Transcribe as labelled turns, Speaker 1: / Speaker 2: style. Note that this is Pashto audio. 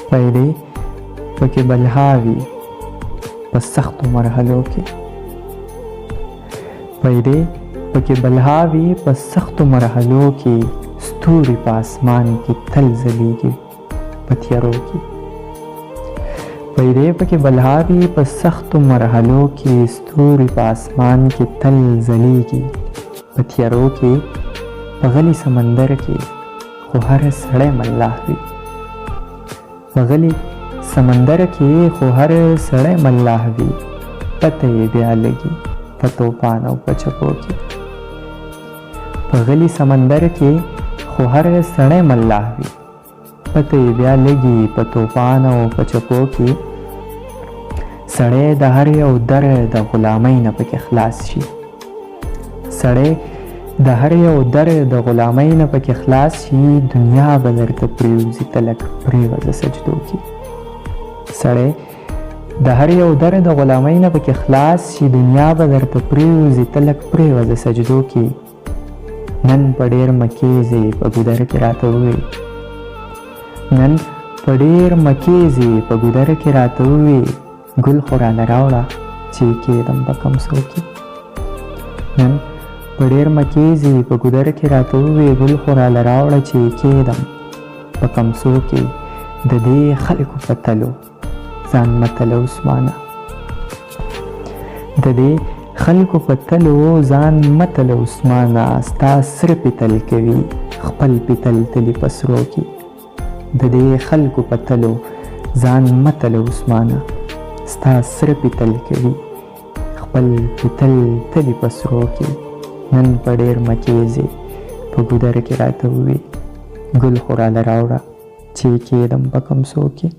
Speaker 1: پیرې پکې بلهاوي په سختو مرحلو کې، پیرې پکې بلهاوي په سختو مرحلو کې، ستوري په اسمان کې تل ځلیږي په تیارو کې. پیرې پکې بلهاوي په سختو مرحلو کې، ستوري په اسمان کې تل ځلیږي په تیارو کې. په غلي سمندر کې خو هر سړی ملاح وي، په غلي سمندر کې خو هر سړی ملاح وي، پته یې بیا لګي په توپان او په چپو کې. په غلي سمندر کې خو هر سړی ملاح وي، پته یې بیا لګي په توپان او په چپو کې. سړی د هر یو در د غلامۍ نه پکې خلاص شي، سړی د هر یو در د غلامۍ نه پکې خلاص شي، دنیا به درته پرېوځي تلک پرېوځه سجدو کې. سړی د هر یو در د غلامۍ نه پکې خلاص شي، دنیا به درته پرېوځي تلک پرېوځه سجدو کې. نن په ډېر مکیزې په ګودر کې راته ووې، نن په ډېر مکیزې په ګودر کې راته ووې، ګل خو راله راوړه چې کېدم په کمسو کې. نن په ډېر مکیزې په ګودر کې راته ووې، ګل خو راله راوړه چې کېدم په کمسو کې. د دې خلکو په تلو ځان متله عثمانه، د دې خلکو په تلو ځان متله عثمانه، ستا سره پیتل کوي خپل پیتل تلي په سرو کې. د دې خلکو په تلو ځان متله عثمانه، ستا سره پیتل کوي خپل پیتل تلي په سرو کې. نن په ډېر مکیزې په ګودر کې راته ووې، ګل خو راله راوړه چې کېدم په کمسو کې.